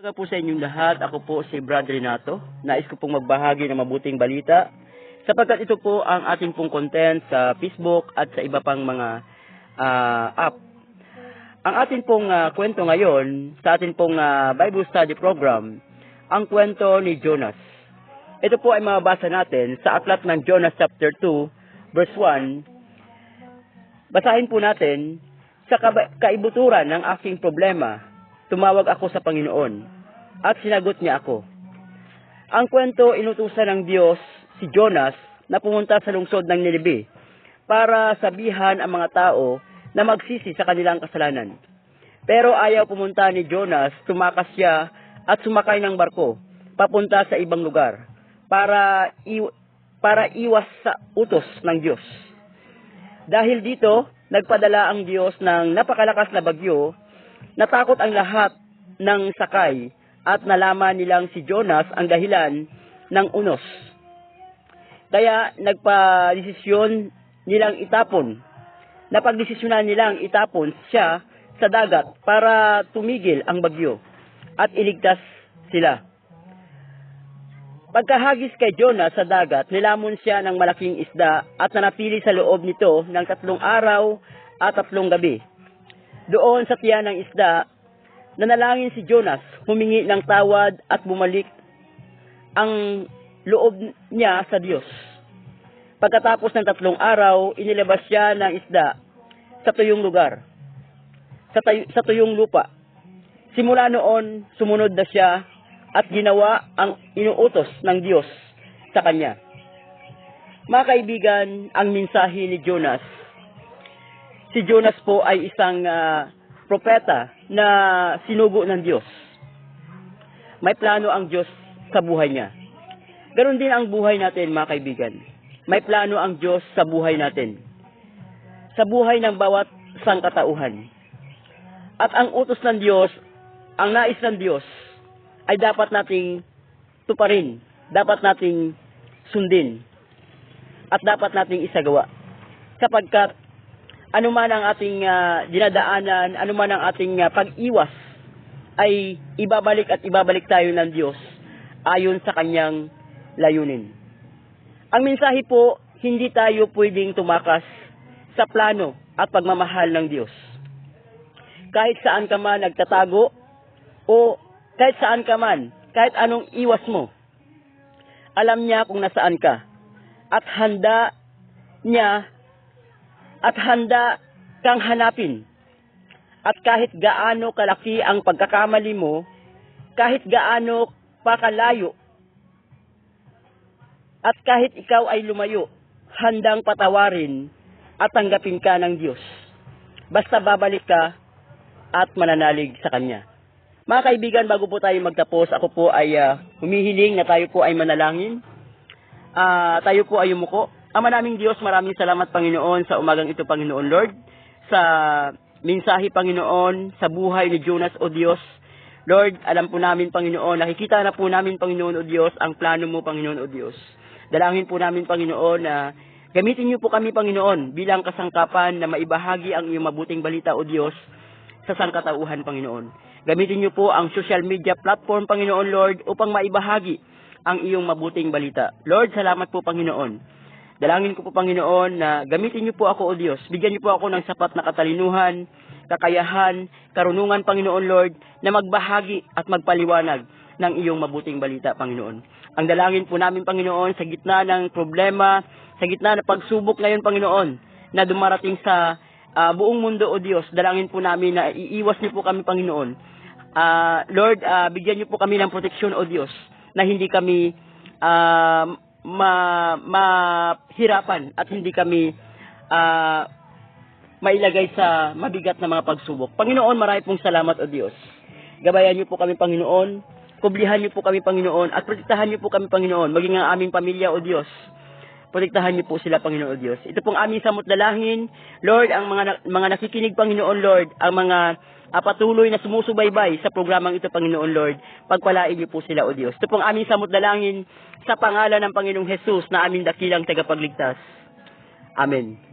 Umaga po sa inyong lahat. Ako po si Brad Renato. Nais ko pong magbahagi ng mabuting balita sapagkat ito po ang ating pong content sa Facebook at sa iba pang mga app. Ang ating pong kwento ngayon sa ating pong Bible Study Program, ang kwento ni Jonas. Ito po ay mababasa natin sa aklat ng Jonas chapter 2, verse 1. Basahin po natin, sa kaibuturan ng aking problema, tumawag ako sa Panginoon at sinagot niya ako. Ang kwento, inutusan ng Diyos si Jonas na pumunta sa lungsod ng Ninive para sabihan ang mga tao na magsisi sa kanilang kasalanan. Pero ayaw pumunta ni Jonas, tumakas siya at sumakay ng barko papunta sa ibang lugar para iwas sa utos ng Diyos. Dahil dito, nagpadala ang Diyos ng napakalakas na bagyo. Natakot ang lahat ng sakay at nalaman nilang si Jonas ang dahilan ng unos. Kaya napagdesisyonan nilang itapon siya sa dagat para tumigil ang bagyo at iligtas sila. Pagkahagis kay Jonas sa dagat, nilamon siya ng malaking isda at nanatili sa loob nito ng 3 araw at 3 gabi. Doon sa tiyan ng isda, nanalangin si Jonas, humingi ng tawad at bumalik ang loob niya sa Diyos. Pagkatapos ng 3 araw, inilabas siya ng isda sa tuyong lugar, sa tuyong lupa. Simula noon, sumunod na siya at ginawa ang inuutos ng Diyos sa kanya. Mga kaibigan, ang mensahe ni Jonas. Si Jonas po ay isang propeta na sinugo ng Diyos. May plano ang Diyos sa buhay niya. Ganon din ang buhay natin, mga kaibigan. May plano ang Diyos sa buhay natin. Sa buhay ng bawat sangkatauhan. At ang utos ng Diyos, ang nais ng Diyos, ay dapat nating tuparin, dapat nating sundin, at dapat nating isagawa. Sapagkat anuman ang ating dinadaanan, anuman ang ating pag-iwas, ay ibabalik at ibabalik tayo ng Diyos ayon sa kanyang layunin. Ang mensahe po, hindi tayo pwedeng tumakas sa plano at pagmamahal ng Diyos. Kahit saan ka man nagtatago, o kahit saan ka man, kahit anong iwas mo, alam niya kung nasaan ka. At handa kang hanapin. At kahit gaano kalaki ang pagkakamali mo, kahit gaano pa kalayo, at kahit ikaw ay lumayo, handang patawarin at tanggapin ka ng Diyos. Basta babalik ka at mananalig sa Kanya. Mga kaibigan, bago po tayo magtapos, ako po ay humihiling na tayo po ay manalangin. Tayo po ay yumuko. Ama naming Diyos, maraming salamat Panginoon sa umagang ito, Panginoon Lord. Sa mensahe, Panginoon, sa buhay ni Jonas, O Diyos. Lord, alam po namin, Panginoon, nakikita na po namin, Panginoon, O Diyos, ang plano mo, Panginoon, O Diyos. Dalangin po namin, Panginoon, na gamitin niyo po kami, Panginoon, bilang kasangkapan na maibahagi ang iyong mabuting balita, O Diyos, sa sangkatauhan, Panginoon. Gamitin niyo po ang social media platform, Panginoon Lord, upang maibahagi ang iyong mabuting balita. Lord, salamat po, Panginoon. Dalangin ko po, Panginoon, na gamitin niyo po ako, O Diyos. Bigyan niyo po ako ng sapat na katalinuhan, kakayahan, karunungan, Panginoon Lord, na magbahagi at magpaliwanag ng iyong mabuting balita, Panginoon. Ang dalangin po namin, Panginoon, sa gitna ng problema, sa gitna ng pagsubok ngayon, Panginoon, na dumarating sa buong mundo, O Diyos, dalangin po namin na iiwas niyo po kami, Panginoon. Lord, bigyan niyo po kami ng proteksyon, O Diyos, na hindi kami mahirapan at hindi kami mailagay sa mabigat na mga pagsubok. Panginoon, marami pong salamat, O Diyos. Gabayan niyo po kami, Panginoon. Kublihan niyo po kami, Panginoon. At protektahan niyo po kami, Panginoon. Maging ang aming pamilya, O Diyos. Protektahan niyo po sila, Panginoon Diyos. Ito pong aming samot dalangin, Lord, ang mga nakikinig, Panginoon Lord, ang mga patuloy na sumusubaybay sa programang ito, Panginoon Lord, pagpalain niyo po sila, O Diyos. Ito pong aming samot dalangin sa pangalan ng Panginoong Jesus na aming dakilang tagapagligtas. Amen.